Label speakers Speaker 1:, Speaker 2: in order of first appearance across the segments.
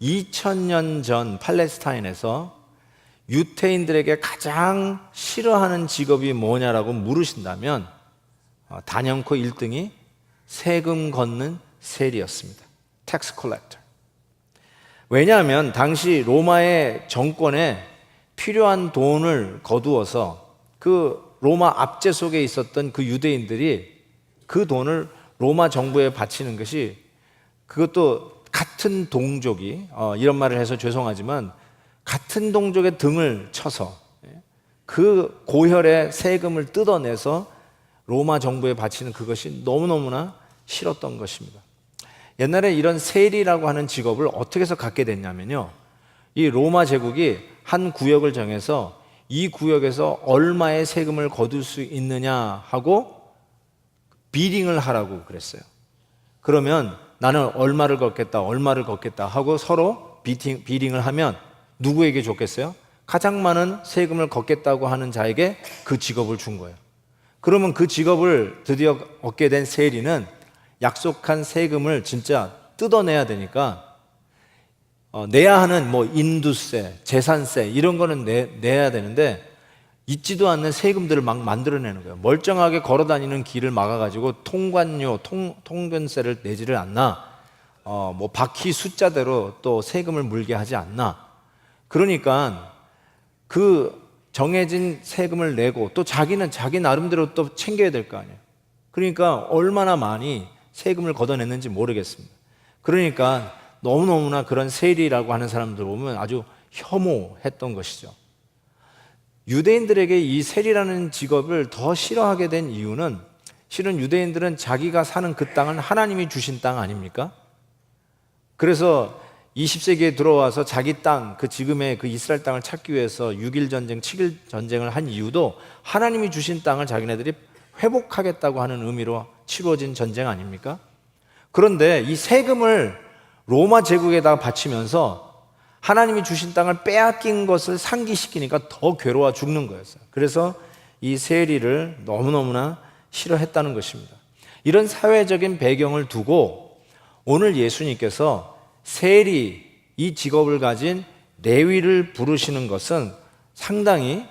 Speaker 1: (2000년) 전 팔레스타인에서 유태인들에게 가장 싫어하는 직업이 뭐냐라고 물으신다면 단연코 1등이 세금 걷는 세리였습니다. 텍스 컬렉터. 왜냐하면 당시 로마의 정권에 필요한 돈을 거두어서 그 로마 압제 속에 있었던 그 유대인들이 그 돈을 로마 정부에 바치는 것이, 그것도 같은 동족이, 이런 말을 해서 죄송하지만 같은 동족의 등을 쳐서 그 고혈의 세금을 뜯어내서 로마 정부에 바치는 그것이 너무너무나 싫었던 것입니다. 옛날에 이런 세리라고 하는 직업을 어떻게 해서 갖게 됐냐면요, 이 로마 제국이 한 구역을 정해서 이 구역에서 얼마의 세금을 거둘 수 있느냐 하고 비링을 하라고 그랬어요. 그러면 나는 얼마를 걷겠다 하고 서로 비링을 하면 누구에게 줬겠어요? 가장 많은 세금을 걷겠다고 하는 자에게 그 직업을 준 거예요. 그러면 그 직업을 드디어 얻게 된 세리는 약속한 세금을 진짜 뜯어내야 되니까 내야 하는 인두세, 재산세 이런 거는 내야 되는데 있지도 않는 세금들을 막 만들어내는 거예요. 멀쩡하게 걸어다니는 길을 막아가지고 통관료, 통근세를 내지를 않나, 바퀴 숫자대로 또 세금을 물게 하지 않나. 그러니까 그 정해진 세금을 내고 또 자기는 자기 나름대로 또 챙겨야 될 거 아니에요. 그러니까 얼마나 많이 세금을 걷어냈는지 모르겠습니다. 그러니까 너무너무나 그런 세리라고 하는 사람들 보면 아주 혐오했던 것이죠. 유대인들에게 이 세리라는 직업을 더 싫어하게 된 이유는, 실은 유대인들은 자기가 사는 그 땅은 하나님이 주신 땅 아닙니까? 그래서 20세기에 들어와서 자기 땅, 지금의 그 이스라엘 땅을 찾기 위해서 6.1 전쟁, 7.1 전쟁을 한 이유도 하나님이 주신 땅을 자기네들이 회복하겠다고 하는 의미로 치루어진 전쟁 아닙니까? 그런데 이 세금을 로마 제국에다가 바치면서 하나님이 주신 땅을 빼앗긴 것을 상기시키니까 더 괴로워 죽는 거였어요. 그래서 이 세리를 너무너무나 싫어했다는 것입니다. 이런 사회적인 배경을 두고 오늘 예수님께서 세리, 이 직업을 가진 레위를 부르시는 것은 상당히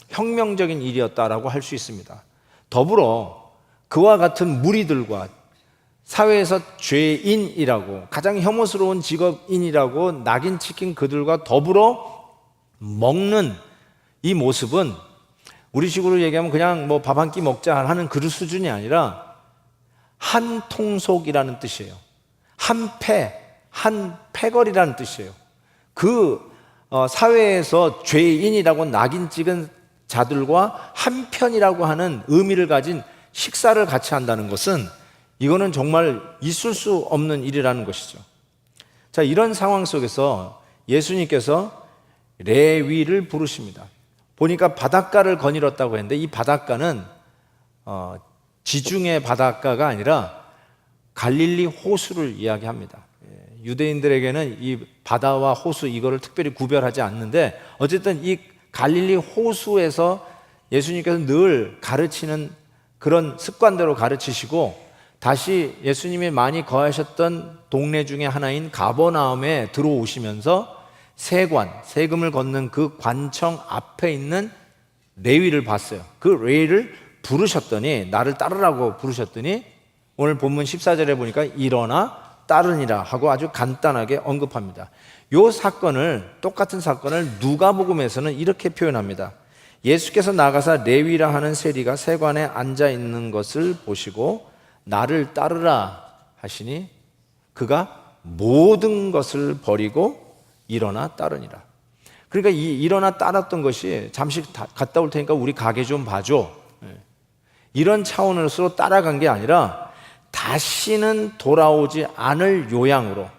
Speaker 1: 혁명적인 일이었다라고 할 수 있습니다. 더불어 그와 같은 무리들과 사회에서 죄인이라고, 가장 혐오스러운 직업인이라고 낙인 찍힌 그들과 더불어 먹는 이 모습은 우리 식으로 얘기하면 그냥 밥 한 끼 먹자 하는 그릇 수준이 아니라 한 통속이라는 뜻이에요. 한 패거리라는 뜻이에요. 그 사회에서 죄인이라고 낙인 찍은 자들과 한편이라고 하는 의미를 가진 식사를 같이 한다는 것은, 이거는 정말 있을 수 없는 일이라는 것이죠. 자, 이런 상황 속에서 예수님께서 레위를 부르십니다. 보니까 바닷가를 거닐었다고 했는데 이 바닷가는 지중해 바닷가가 아니라 갈릴리 호수를 이야기합니다. 유대인들에게는 이 바다와 호수 이거를 특별히 구별하지 않는데, 어쨌든 이 갈릴리 호수에서 예수님께서 늘 가르치는 그런 습관대로 가르치시고, 다시 예수님이 많이 거하셨던 동네 중에 하나인 가버나움에 들어오시면서 세금을 걷는 그 관청 앞에 있는 레위를 봤어요. 그 레위를 부르셨더니, 나를 따르라고 부르셨더니 오늘 본문 14절에 보니까 일어나 따르니라 하고 아주 간단하게 언급합니다. 이 사건을, 똑같은 사건을 누가복음에서는 이렇게 표현합니다. 예수께서 나가사 레위라 하는 세리가 세관에 앉아 있는 것을 보시고 나를 따르라 하시니 그가 모든 것을 버리고 일어나 따르니라. 그러니까 이 일어나 따랐던 것이 잠시 갔다 올 테니까 우리 가게 좀 봐줘, 이런 차원으로 따라간 게 아니라 다시는 돌아오지 않을 요양으로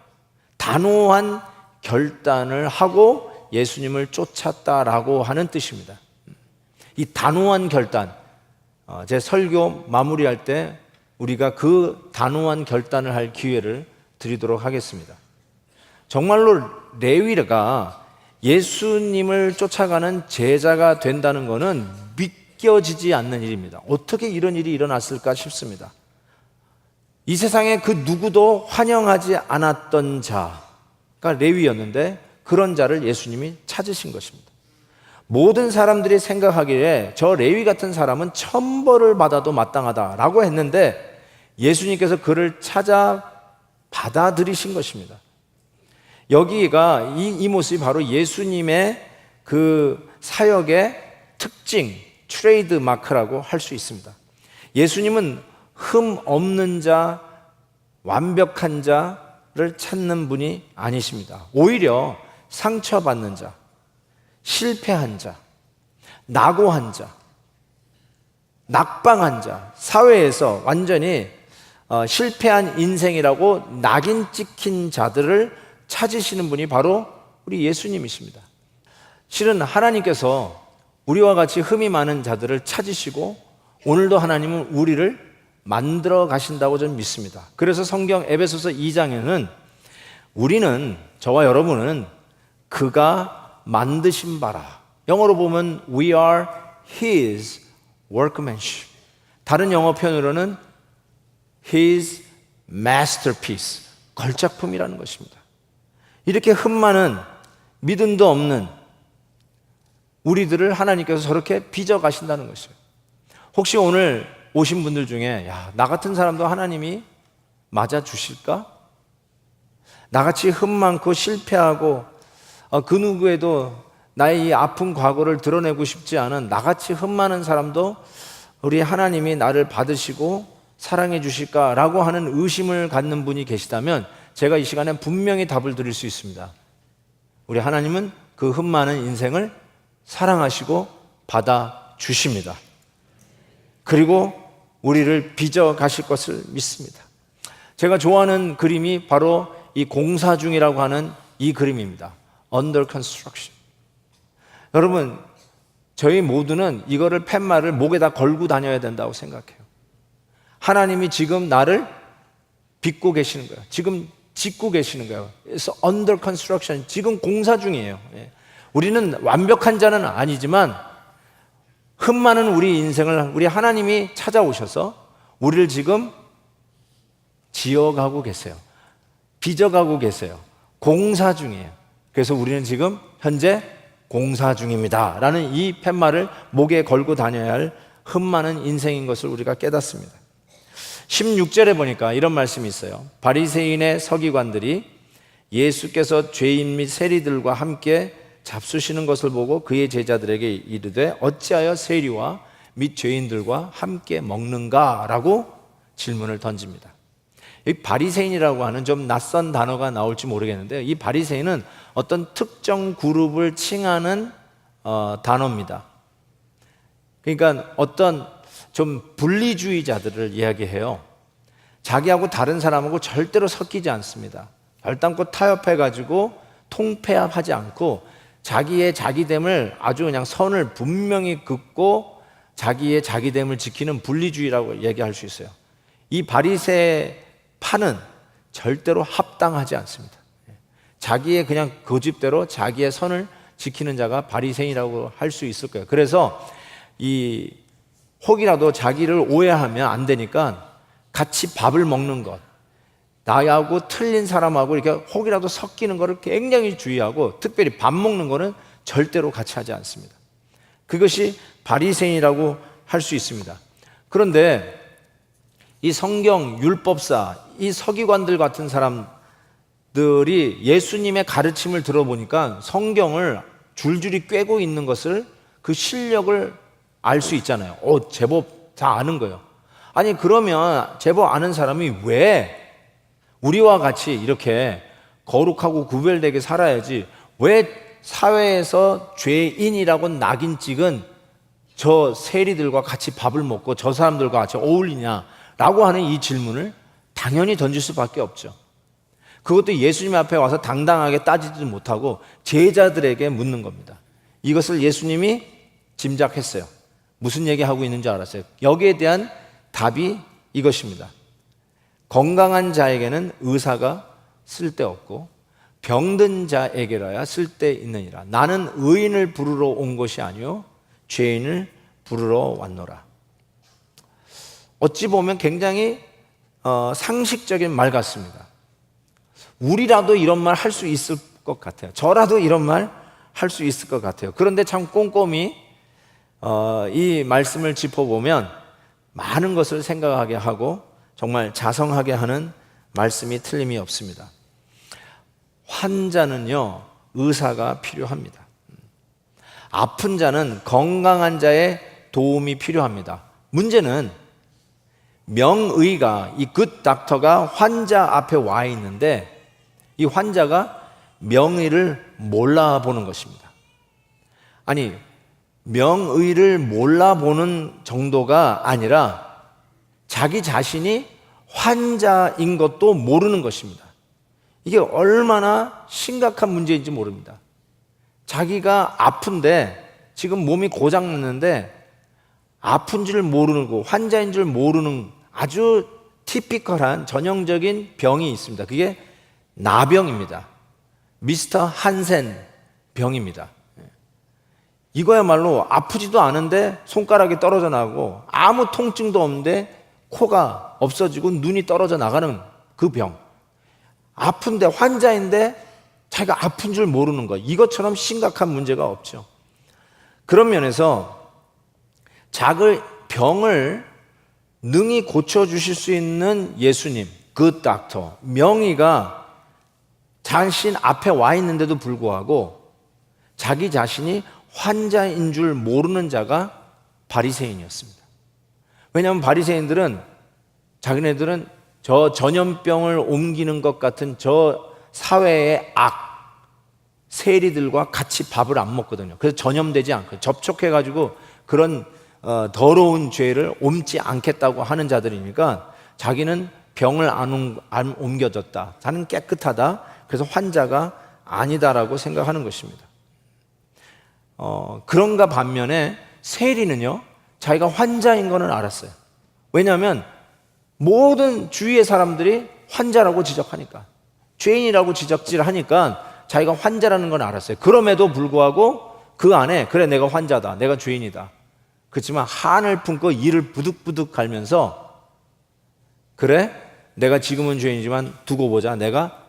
Speaker 1: 단호한 결단을 하고 예수님을 쫓았다라고 하는 뜻입니다. 이 단호한 결단, 제 설교 마무리할 때 우리가 그 단호한 결단을 할 기회를 드리도록 하겠습니다. 정말로 레위가 예수님을 쫓아가는 제자가 된다는 것은 믿겨지지 않는 일입니다. 어떻게 이런 일이 일어났을까 싶습니다. 이 세상에 그 누구도 환영하지 않았던 자가 레위였는데 그런 자를 예수님이 찾으신 것입니다. 모든 사람들이 생각하기에 저 레위 같은 사람은 천벌을 받아도 마땅하다라고 했는데 예수님께서 그를 찾아 받아들이신 것입니다. 여기가 이 모습이 바로 예수님의 그 사역의 특징, 트레이드 마크라고 할 수 있습니다. 예수님은 흠 없는 자, 완벽한 자를 찾는 분이 아니십니다. 오히려 상처받는 자, 실패한 자, 낙오한 자, 낙방한 자, 사회에서 완전히 실패한 인생이라고 낙인 찍힌 자들을 찾으시는 분이 바로 우리 예수님이십니다. 실은 하나님께서 우리와 같이 흠이 많은 자들을 찾으시고 오늘도 하나님은 우리를 만들어 가신다고 저는 믿습니다. 그래서 성경 에베소서 2장에는 우리는, 저와 여러분은 그가 만드신 바라, 영어로 보면 We are His workmanship, 다른 영어 표현으로는 His masterpiece, 걸작품이라는 것입니다. 이렇게 흠 많은, 믿음도 없는 우리들을 하나님께서 저렇게 빚어 가신다는 것이에요. 혹시 오늘 오신 분들 중에 나 같은 사람도 하나님이 맞아 주실까? 나같이 흠 많고 실패하고 그 누구에도 나의 이 아픈 과거를 드러내고 싶지 않은 나같이 흠 많은 사람도 우리 하나님이 나를 받으시고 사랑해 주실까라고 하는 의심을 갖는 분이 계시다면 제가 이 시간에 분명히 답을 드릴 수 있습니다. 우리 하나님은 그 흠 많은 인생을 사랑하시고 받아주십니다. 그리고 우리를 빚어 가실 것을 믿습니다. 제가 좋아하는 그림이 바로 이 공사 중이라고 하는 이 그림입니다. Under construction. 여러분, 저희 모두는 이거를 팻말을 목에다 걸고 다녀야 된다고 생각해요. 하나님이 지금 나를 빚고 계시는 거예요. 지금 짓고 계시는 거예요. 그래서 under construction, 지금 공사 중이에요. 우리는 완벽한 자는 아니지만 흠 많은 우리 인생을 우리 하나님이 찾아오셔서 우리를 지금 지어가고 계세요. 빚어가고 계세요. 공사 중이에요. 그래서 우리는 지금 현재 공사 중입니다 라는 이 팻말을 목에 걸고 다녀야 할 흠 많은 인생인 것을 우리가 깨닫습니다. 16절에 보니까 이런 말씀이 있어요. 바리새인의 서기관들이 예수께서 죄인 및 세리들과 함께 잡수시는 것을 보고 그의 제자들에게 이르되 어찌하여 세리와 및 죄인들과 함께 먹는가? 라고 질문을 던집니다. 이 바리새인이라고 하는 좀 낯선 단어가 나올지 모르겠는데요, 이 바리새인은 어떤 특정 그룹을 칭하는 단어입니다. 그러니까 어떤 좀 분리주의자들을 이야기해요. 자기하고 다른 사람하고 절대로 섞이지 않습니다. 별담고 타협해가지고 통폐합하지 않고 자기의 자기됨을 아주 그냥 선을 분명히 긋고 자기의 자기됨을 지키는 분리주의라고 얘기할 수 있어요. 이 바리새파는 절대로 합당하지 않습니다. 자기의 그냥 고집대로 자기의 선을 지키는 자가 바리새인이라고 할 수 있을 거예요. 그래서 이 혹이라도 자기를 오해하면 안 되니까 같이 밥을 먹는 것, 나하고 틀린 사람하고 이렇게 혹이라도 섞이는 것을 굉장히 주의하고 특별히 밥 먹는 것은 절대로 같이 하지 않습니다. 그것이 바리새인이라고 할 수 있습니다. 그런데 이 성경 율법사, 이 서기관들 같은 사람들이 예수님의 가르침을 들어보니까 성경을 줄줄이 꿰고 있는 것을, 그 실력을 알 수 있잖아요. 제법 다 아는 거예요. 아니 그러면 제법 아는 사람이 왜 우리와 같이 이렇게 거룩하고 구별되게 살아야지 왜 사회에서 죄인이라고 낙인 찍은 저 세리들과 같이 밥을 먹고 저 사람들과 같이 어울리냐라고 하는 이 질문을 당연히 던질 수밖에 없죠. 그것도 예수님 앞에 와서 당당하게 따지지도 못하고 제자들에게 묻는 겁니다. 이것을 예수님이 짐작했어요. 무슨 얘기하고 있는 줄 알았어요. 여기에 대한 답이 이것입니다. 건강한 자에게는 의사가 쓸데없고 병든 자에게라야 쓸데있느니라. 나는 의인을 부르러 온 것이 아니요 죄인을 부르러 왔노라. 어찌 보면 굉장히 상식적인 말 같습니다. 우리라도 이런 말 할 수 있을 것 같아요. 저라도 이런 말 할 수 있을 것 같아요. 그런데 참 꼼꼼히 이 말씀을 짚어보면 많은 것을 생각하게 하고 정말 자성하게 하는 말씀이 틀림이 없습니다. 환자는요, 의사가 필요합니다. 아픈 자는 건강한 자의 도움이 필요합니다. 문제는 명의가, 이 굿 닥터가 환자 앞에 와 있는데 이 환자가 명의를 몰라보는 것입니다. 아니, 명의를 몰라보는 정도가 아니라 자기 자신이 환자인 것도 모르는 것입니다. 이게 얼마나 심각한 문제인지 모릅니다. 자기가 아픈데 지금 몸이 고장났는데 아픈 줄 모르고 환자인 줄 모르는 아주 티피컬한 전형적인 병이 있습니다. 그게 나병입니다. 미스터 한센 병입니다. 이거야말로 아프지도 않은데 손가락이 떨어져 나가고 아무 통증도 없는데 코가 없어지고 눈이 떨어져 나가는 그 병. 아픈데 환자인데 자기가 아픈 줄 모르는 것. 이것처럼 심각한 문제가 없죠. 그런 면에서 자기 병을 능히 고쳐주실 수 있는 예수님, 굿 닥터, 명의가 자신 앞에 와 있는데도 불구하고 자기 자신이 환자인 줄 모르는 자가 바리새인이었습니다. 왜냐하면 바리새인들은 자기네들은 저 전염병을 옮기는 것 같은 저 사회의 세리들과 같이 밥을 안 먹거든요. 그래서 전염되지 않고 접촉해가지고 그런 더러운 죄를 옮지 않겠다고 하는 자들이니까 자기는 병을 안 옮겨졌다. 자는 깨끗하다. 그래서 환자가 아니다라고 생각하는 것입니다. 그런가 반면에 세리는요, 자기가 환자인 거는 알았어요. 왜냐하면 모든 주위의 사람들이 환자라고 지적하니까, 죄인이라고 지적질하니까 자기가 환자라는 건 알았어요. 그럼에도 불구하고 그 안에 그래 내가 환자다, 내가 죄인이다. 그렇지만 한을 품고 이를 부득부득 갈면서 그래 내가 지금은 죄인이지만 두고 보자. 내가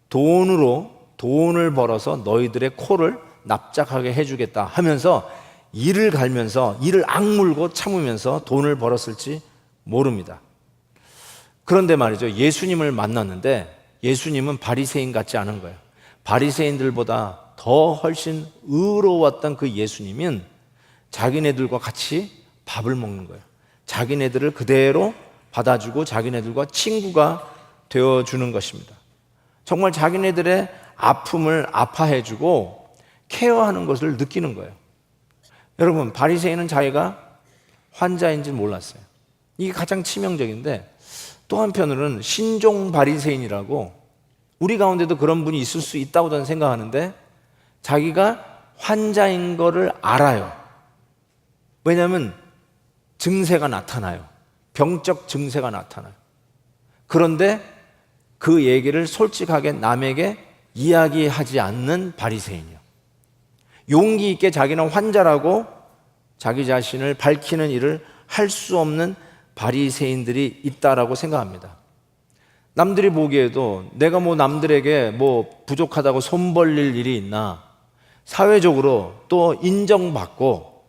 Speaker 1: 돈을 벌어서 너희들의 코를 납작하게 해주겠다 하면서 이를 갈면서 이를 악물고 참으면서 돈을 벌었을지 모릅니다. 그런데 말이죠, 예수님을 만났는데 예수님은 바리새인 같지 않은 거예요. 바리새인들보다 더 훨씬 의로웠던 그 예수님은 자기네들과 같이 밥을 먹는 거예요. 자기네들을 그대로 받아주고 자기네들과 친구가 되어주는 것입니다. 정말 자기네들의 아픔을 아파해주고 케어하는 것을 느끼는 거예요. 여러분, 바리새인은 자기가 환자인지 몰랐어요. 이게 가장 치명적인데, 또 한편으로는 신종 바리새인이라고 우리 가운데도 그런 분이 있을 수 있다고 저는 생각하는데, 자기가 환자인 거를 알아요. 왜냐하면 증세가 나타나요. 병적 증세가 나타나요. 그런데 그 얘기를 솔직하게 남에게 이야기하지 않는 바리새인이요. 용기 있게 자기는 환자라고 자기 자신을 밝히는 일을 할 수 없는 바리새인들이 있다라고 생각합니다. 남들이 보기에도 내가 남들에게 부족하다고 손 벌릴 일이 있나, 사회적으로 또 인정받고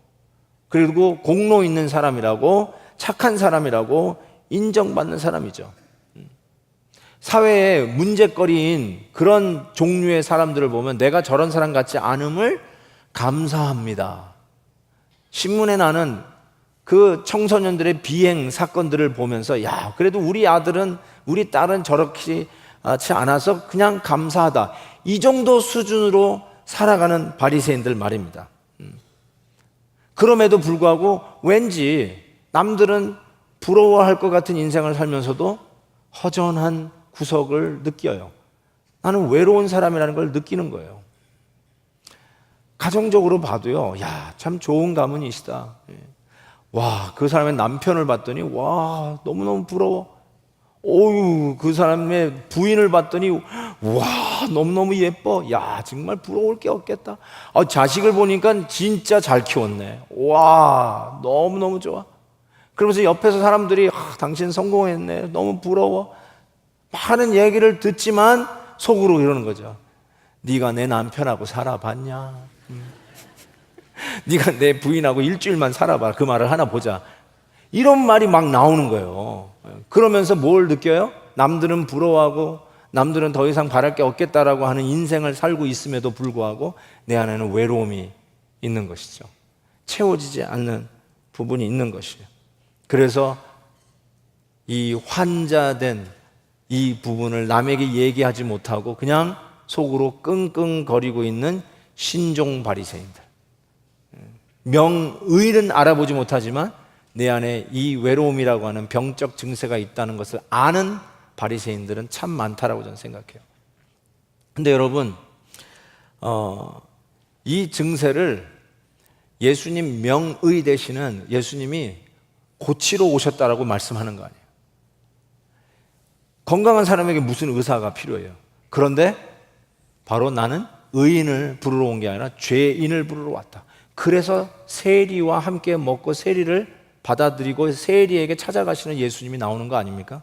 Speaker 1: 그리고 공로 있는 사람이라고, 착한 사람이라고 인정받는 사람이죠. 사회의 문제거리인 그런 종류의 사람들을 보면 내가 저런 사람 같지 않음을 감사합니다. 신문에 나는 그 청소년들의 비행 사건들을 보면서 야, 그래도 우리 아들은 우리 딸은 저렇게 않아서 그냥 감사하다. 이 정도 수준으로 살아가는 바리새인들 말입니다. 그럼에도 불구하고 왠지 남들은 부러워할 것 같은 인생을 살면서도 허전한 구석을 느껴요. 나는 외로운 사람이라는 걸 느끼는 거예요. 가정적으로 봐도요, 야, 참 좋은 가문이시다. 와, 그 사람의 남편을 봤더니 와, 너무너무 부러워. 오유, 그 사람의 부인을 봤더니 와, 너무너무 예뻐. 야, 정말 부러울 게 없겠다. 자식을 보니까 진짜 잘 키웠네. 와, 너무너무 좋아. 그러면서 옆에서 사람들이 당신 성공했네, 너무 부러워, 많은 얘기를 듣지만 속으로 이러는 거죠. 네가 내 남편하고 살아봤냐? 네가 내 부인하고 일주일만 살아봐. 그 말을 하나 보자. 이런 말이 막 나오는 거예요. 그러면서 뭘 느껴요? 남들은 부러워하고 남들은 더 이상 바랄 게 없겠다라고 하는 인생을 살고 있음에도 불구하고 내 안에는 외로움이 있는 것이죠. 채워지지 않는 부분이 있는 것이에요. 그래서 이 환자된 이 부분을 남에게 얘기하지 못하고 그냥 속으로 끙끙거리고 있는 신종 바리새인들. 명의는 알아보지 못하지만 내 안에 이 외로움이라고 하는 병적 증세가 있다는 것을 아는 바리새인들은 참 많다라고 저는 생각해요. 근데 여러분, 이 증세를 예수님 명의 되시는 예수님이 고치러 오셨다라고 말씀하는 거 아니에요. 건강한 사람에게 무슨 의사가 필요해요? 그런데 바로 나는 의인을 부르러 온 게 아니라 죄인을 부르러 왔다. 그래서 세리와 함께 먹고 세리를 받아들이고 세리에게 찾아가시는 예수님이 나오는 거 아닙니까?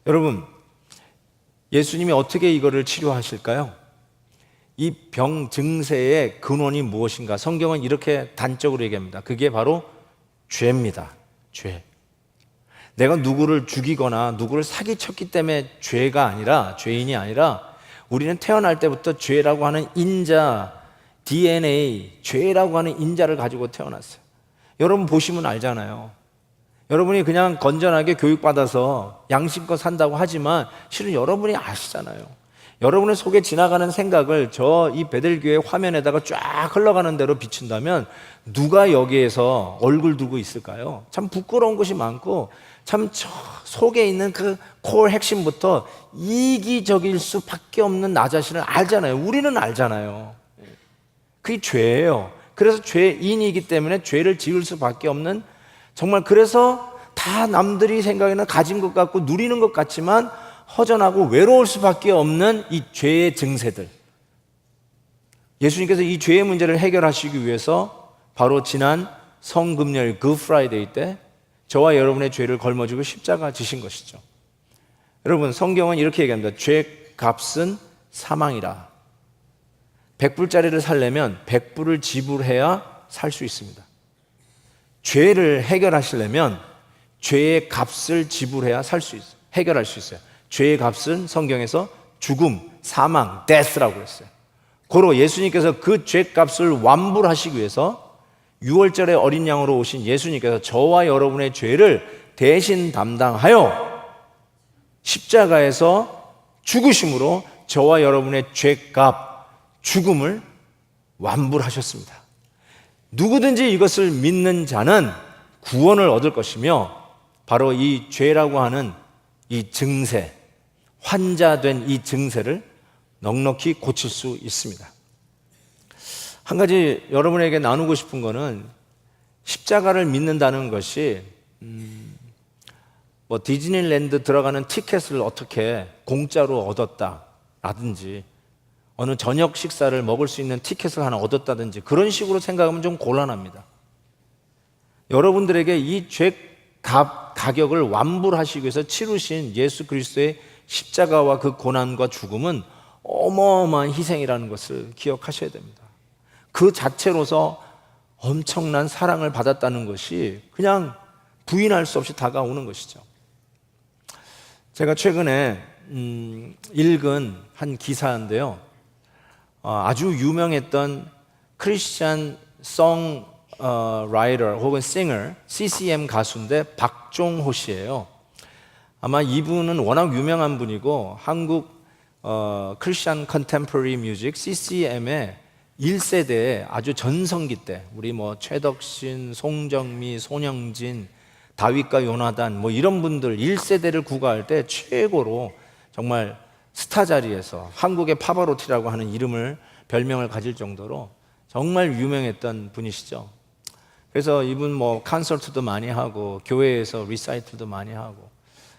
Speaker 1: 여러분, 예수님이 어떻게 이거를 치료하실까요? 이 병 증세의 근원이 무엇인가? 성경은 이렇게 단적으로 얘기합니다. 그게 바로 죄입니다. 죄. 내가 누구를 죽이거나 누구를 사기쳤기 때문에 죄가 아니라, 죄인이 아니라 우리는 태어날 때부터 죄라고 하는 인자, DNA, 죄라고 하는 인자를 가지고 태어났어요. 여러분 보시면 알잖아요. 여러분이 그냥 건전하게 교육받아서 양심껏 산다고 하지만 실은 여러분이 아시잖아요. 여러분의 속에 지나가는 생각을 이 베델교회 화면에다가 쫙 흘러가는 대로 비춘다면 누가 여기에서 얼굴 두고 있을까요? 참 부끄러운 것이 많고 참 속에 있는 그 코어 핵심부터 이기적일 수밖에 없는 나 자신을 알잖아요. 우리는 알잖아요. 그게 죄예요. 그래서 죄인이기 때문에 죄를 지을 수밖에 없는, 정말 그래서 다 남들이 생각에는 가진 것 같고 누리는 것 같지만 허전하고 외로울 수밖에 없는 이 죄의 증세들. 예수님께서 이 죄의 문제를 해결하시기 위해서 바로 지난 성금요일 굿 프라이데이 때 저와 여러분의 죄를 걸머지고 십자가 지신 것이죠. 여러분, 성경은 이렇게 얘기합니다. 죄 값은 사망이라. 100불짜리를 살려면 100불을 지불해야 살 수 있습니다. 죄를 해결하시려면 죄의 값을 지불해야 해결할 수 있어요. 죄의 값은 성경에서 죽음, 사망, death라고 했어요. 고로 예수님께서 그 죄값을 완불하시기 위해서 6월절에 어린 양으로 오신 예수님께서 저와 여러분의 죄를 대신 담당하여 십자가에서 죽으심으로 저와 여러분의 죄값, 죽음을 완불하셨습니다. 누구든지 이것을 믿는 자는 구원을 얻을 것이며 바로 이 죄라고 하는 이 증세, 환자된 이 증세를 넉넉히 고칠 수 있습니다. 한 가지 여러분에게 나누고 싶은 거는 십자가를 믿는다는 것이 디즈니랜드 들어가는 티켓을 어떻게 공짜로 얻었다라든지 어느 저녁 식사를 먹을 수 있는 티켓을 하나 얻었다든지 그런 식으로 생각하면 좀 곤란합니다. 여러분들에게 이 죄 가격을 완불하시기 위해서 치르신 예수 그리스도의 십자가와 그 고난과 죽음은 어마어마한 희생이라는 것을 기억하셔야 됩니다. 그 자체로서 엄청난 사랑을 받았다는 것이 그냥 부인할 수 없이 다가오는 것이죠. 제가 최근에 읽은 한 기사인데요. 아주 유명했던 크리스찬 송 라이터 혹은 싱어, CCM 가수인데 박종호 씨예요. 아마 이분은 워낙 유명한 분이고 한국 크리스찬 컨템포러리 뮤직 CCM의 1세대의 아주 전성기 때 우리 최덕신, 송정미, 손영진, 다윗과 요나단 이런 분들 1세대를 구가할 때 최고로 정말 스타 자리에서 한국의 파바로티라고 하는 별명을 가질 정도로 정말 유명했던 분이시죠. 그래서 이분 콘서트도 많이 하고 교회에서 리사이틀도 많이 하고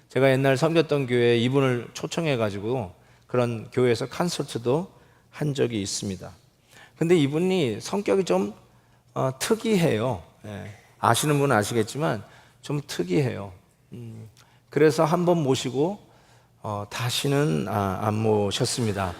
Speaker 1: 제가 옛날 섬겼던 교회에 이분을 초청해가지고 그런 교회에서 콘서트도 한 적이 있습니다. 근데 이분이 성격이 좀 특이해요. 아시는 분은 아시겠지만 좀 특이해요. 그래서 한 번 모시고 다시는 안 모셨습니다.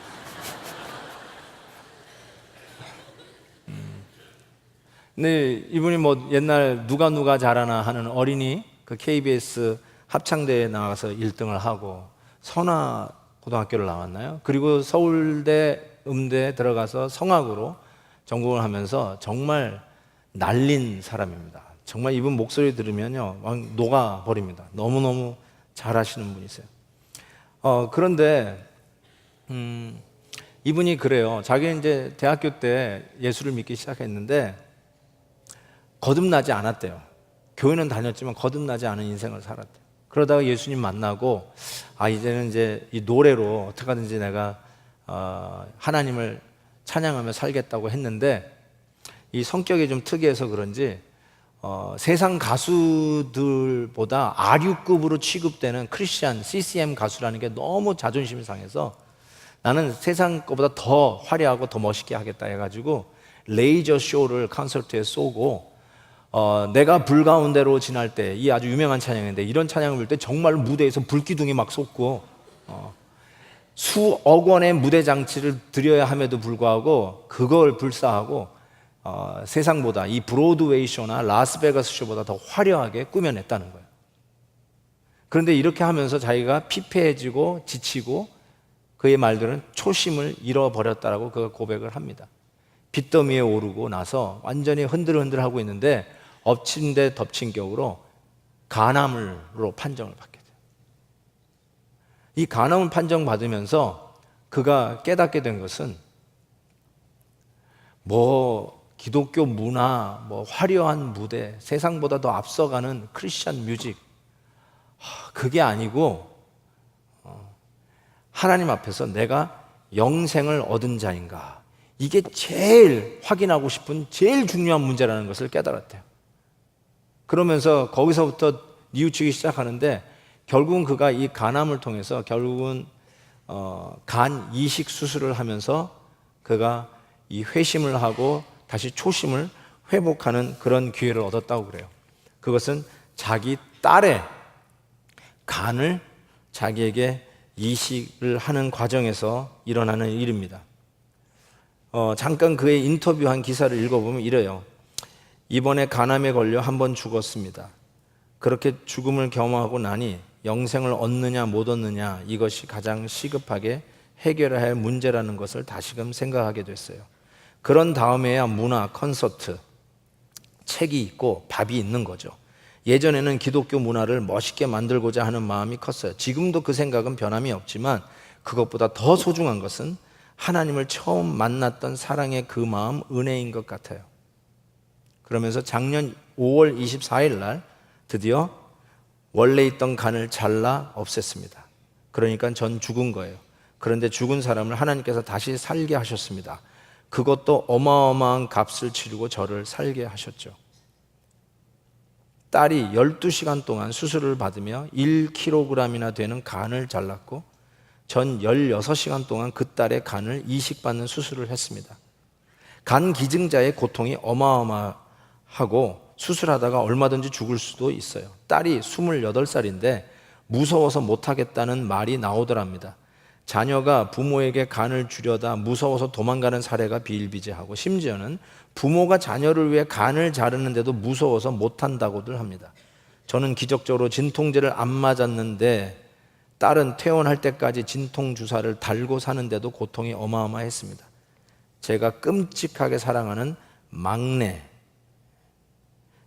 Speaker 1: 근데 이분이 뭐 옛날 누가 잘하나 하는 어린이 그 KBS 합창대회에 나가서 1등을 하고 선화 고등학교를 나왔나요? 그리고 서울대 음대에 들어가서 성악으로 전공을 하면서 정말 날린 사람입니다. 정말 이분 목소리 들으면요 막 녹아버립니다. 너무너무 잘하시는 분이세요. 그런데 이분이 그래요. 자기는 이제 대학교 때 예수를 믿기 시작했는데 거듭나지 않았대요. 교회는 다녔지만 거듭나지 않은 인생을 살았대요. 그러다가 예수님 만나고 이제는 이제 이 노래로 어떻게 하든지 내가 하나님을 찬양하며 살겠다고 했는데 이 성격이 좀 특이해서 그런지 세상 가수들보다 아류급으로 취급되는 크리스찬 CCM 가수라는 게 너무 자존심이 상해서 나는 세상 것보다 더 화려하고 더 멋있게 하겠다 해가지고 레이저 쇼를 콘서트에 쏘고 내가 불 가운데로 지날 때, 이 아주 유명한 찬양인데 이런 찬양을 부를 때 정말 무대에서 불기둥이 막 솟고 수억 원의 무대 장치를 들여야 함에도 불구하고 그걸 불사하고 세상보다 이 브로드웨이 쇼나 라스베가스 쇼보다 더 화려하게 꾸며냈다는 거예요. 그런데 이렇게 하면서 자기가 피폐해지고 지치고 그의 말들은 초심을 잃어버렸다라고 그가 고백을 합니다. 빚더미에 오르고 나서 완전히 흔들흔들하고 있는데 엎친 데 덮친 격으로 간암으로 판정을 받게 돼요. 이 간암을 판정받으면서 그가 깨닫게 된 것은 기독교 문화, 화려한 무대, 세상보다 더 앞서가는 크리스찬 뮤직, 그게 아니고 하나님 앞에서 내가 영생을 얻은 자인가, 이게 제일 확인하고 싶은 제일 중요한 문제라는 것을 깨달았대요. 그러면서 거기서부터 뉘우치기 시작하는데 결국은 그가 이 간암을 통해서 결국은 간 이식 수술을 하면서 그가 이 회심을 하고 다시 초심을 회복하는 그런 기회를 얻었다고 그래요. 그것은 자기 딸의 간을 자기에게 이식을 하는 과정에서 일어나는 일입니다. 잠깐 그의 인터뷰한 기사를 읽어보면 이래요. 이번에 간암에 걸려 한 번 죽었습니다. 그렇게 죽음을 경험하고 나니 영생을 얻느냐 못 얻느냐, 이것이 가장 시급하게 해결해야 할 문제라는 것을 다시금 생각하게 됐어요. 그런 다음에야 문화, 콘서트, 책이 있고 밥이 있는 거죠. 예전에는 기독교 문화를 멋있게 만들고자 하는 마음이 컸어요. 지금도 그 생각은 변함이 없지만 그것보다 더 소중한 것은 하나님을 처음 만났던 사랑의 그 마음, 은혜인 것 같아요. 그러면서 작년 5월 24일 날 드디어 원래 있던 간을 잘라 없앴습니다. 그러니까 전 죽은 거예요. 그런데 죽은 사람을 하나님께서 다시 살게 하셨습니다. 그것도 어마어마한 값을 치르고 저를 살게 하셨죠. 딸이 12시간 동안 수술을 받으며 1kg이나 되는 간을 잘랐고 전 16시간 동안 그 딸의 간을 이식받는 수술을 했습니다. 간 기증자의 고통이 어마어마하고 수술하다가 얼마든지 죽을 수도 있어요. 딸이 28살인데 무서워서 못하겠다는 말이 나오더랍니다. 자녀가 부모에게 간을 주려다 무서워서 도망가는 사례가 비일비재하고 심지어는 부모가 자녀를 위해 간을 자르는데도 무서워서 못한다고들 합니다. 저는 기적적으로 진통제를 안 맞았는데 딸은 퇴원할 때까지 진통주사를 달고 사는데도 고통이 어마어마했습니다. 제가 끔찍하게 사랑하는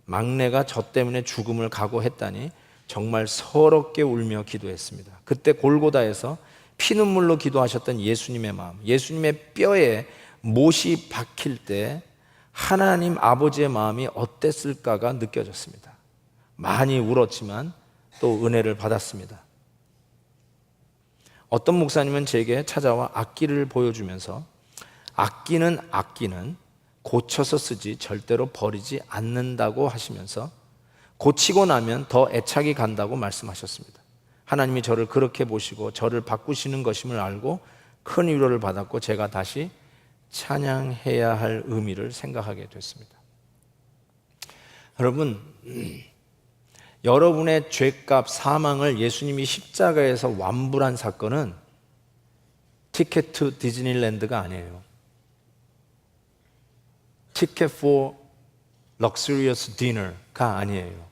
Speaker 1: 막내가 저 때문에 죽음을 각오했다니 정말 서럽게 울며 기도했습니다. 그때 골고다에서 피눈물로 기도하셨던 예수님의 마음, 예수님의 뼈에 못이 박힐 때 하나님 아버지의 마음이 어땠을까가 느껴졌습니다. 많이 울었지만 또 은혜를 받았습니다. 어떤 목사님은 제게 찾아와 악기를 보여주면서 악기는 고쳐서 쓰지 절대로 버리지 않는다고 하시면서 고치고 나면 더 애착이 간다고 말씀하셨습니다. 하나님이 저를 그렇게 보시고 저를 바꾸시는 것임을 알고 큰 위로를 받았고 제가 다시 찬양해야 할 의미를 생각하게 됐습니다. 여러분, 여러분의 죄값 사망을 예수님이 십자가에서 완불한 사건은 티켓 투 디즈니랜드가 아니에요. 티켓 for luxurious dinner가 아니에요.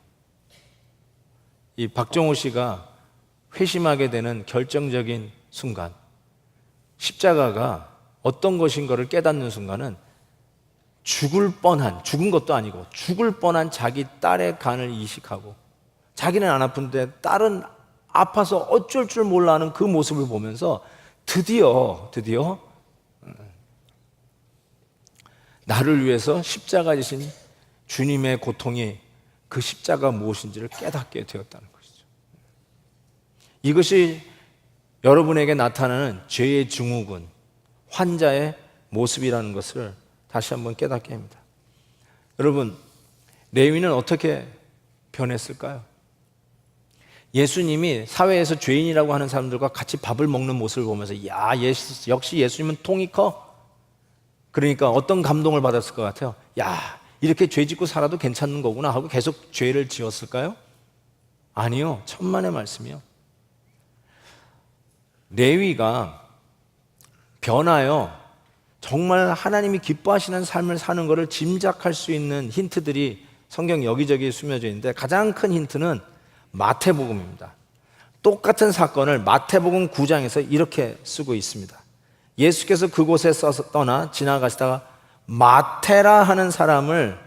Speaker 1: 이 박정호 씨가 회심하게 되는 결정적인 순간, 십자가가 어떤 것인 것을 깨닫는 순간은 죽은 것도 아니고 죽을 뻔한 자기 딸의 간을 이식하고, 자기는 안 아픈데 딸은 아파서 어쩔 줄 몰라 하는 그 모습을 보면서 드디어 나를 위해서 십자가 지신 주님의 고통이, 그 십자가 무엇인지를 깨닫게 되었다는 것이죠. 이것이 여러분에게 나타나는 죄의 증후군, 환자의 모습이라는 것을 다시 한번 깨닫게 합니다. 여러분, 레위는 어떻게 변했을까요? 예수님이 사회에서 죄인이라고 하는 사람들과 같이 밥을 먹는 모습을 보면서 역시 예수님은 통이 커. 그러니까 어떤 감동을 받았을 것 같아요? 이렇게 죄 짓고 살아도 괜찮은 거구나 하고 계속 죄를 지었을까요? 아니요. 천만의 말씀이요. 레위가 변하여 정말 하나님이 기뻐하시는 삶을 사는 것을 짐작할 수 있는 힌트들이 성경 여기저기 숨겨져 있는데, 가장 큰 힌트는 마태복음입니다. 똑같은 사건을 마태복음 9장에서 이렇게 쓰고 있습니다. 예수께서 그곳에 떠나 지나가시다가 마태라 하는 사람을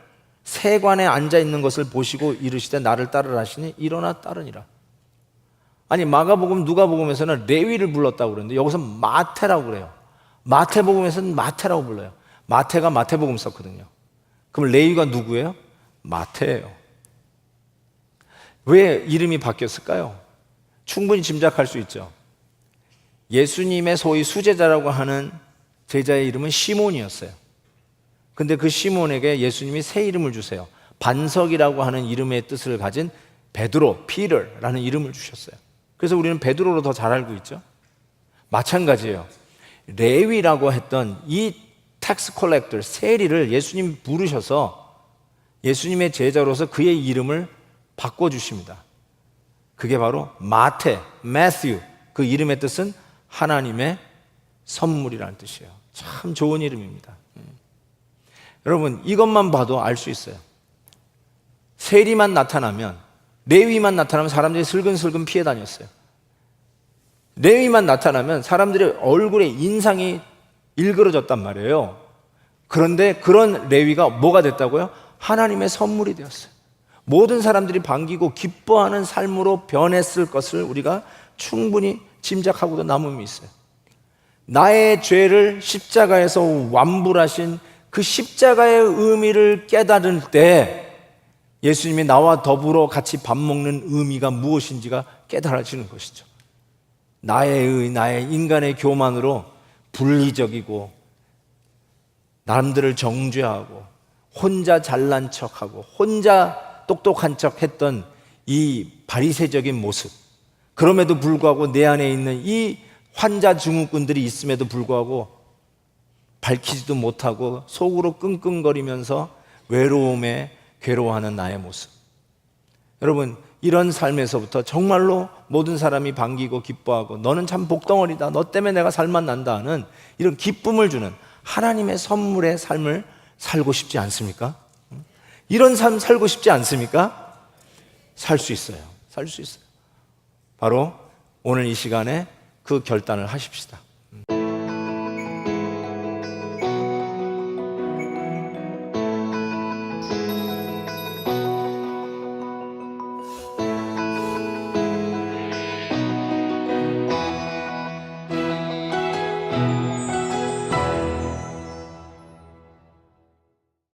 Speaker 1: 세관에 앉아 있는 것을 보시고 이르시되 나를 따르라 하시니 일어나 따르니라. 아니, 마가복음, 누가복음에서는 레위를 불렀다고 그러는데 여기서 마태라고 그래요. 마태복음에서는 마태라고 불러요. 마태가 마태복음 썼거든요. 그럼 레위가 누구예요? 마태예요. 왜 이름이 바뀌었을까요? 충분히 짐작할 수 있죠. 예수님의 소위 수제자라고 하는 제자의 이름은 시몬이었어요. 근데 그 시몬에게 예수님이 새 이름을 주세요. 반석이라고 하는 이름의 뜻을 가진 베드로, 피터라는 이름을 주셨어요. 그래서 우리는 베드로로 더 잘 알고 있죠. 마찬가지예요. 레위라고 했던 이 텍스 컬렉터, 세리를 예수님이 부르셔서 예수님의 제자로서 그의 이름을 바꿔주십니다. 그게 바로 마태, 매튜, 그 이름의 뜻은 하나님의 선물이라는 뜻이에요. 참 좋은 이름입니다. 여러분, 이것만 봐도 알 수 있어요. 세리만 나타나면, 레위만 나타나면 사람들이 슬근슬근 피해 다녔어요. 레위만 나타나면 사람들의 얼굴에 인상이 일그러졌단 말이에요. 그런데 그런 레위가 뭐가 됐다고요? 하나님의 선물이 되었어요. 모든 사람들이 반기고 기뻐하는 삶으로 변했을 것을 우리가 충분히 짐작하고도 남음이 있어요. 나의 죄를 십자가에서 완불하신 그 십자가의 의미를 깨달을 때 예수님이 나와 더불어 같이 밥 먹는 의미가 무엇인지가 깨달아지는 것이죠. 나의 인간의 교만으로 분리적이고 남들을 정죄하고 혼자 잘난 척하고 혼자 똑똑한 척 했던 이 바리새적인 모습, 그럼에도 불구하고 내 안에 있는 이 환자 증후군들이 있음에도 불구하고 밝히지도 못하고 속으로 끙끙거리면서 외로움에 괴로워하는 나의 모습. 여러분, 이런 삶에서부터 정말로 모든 사람이 반기고 기뻐하고 너는 참 복덩어리다, 너 때문에 내가 살만 난다 하는 이런 기쁨을 주는 하나님의 선물의 삶을 살고 싶지 않습니까? 이런 삶 살고 싶지 않습니까? 살 수 있어요. 살 수 있어요. 바로 오늘 이 시간에 그 결단을 하십시다.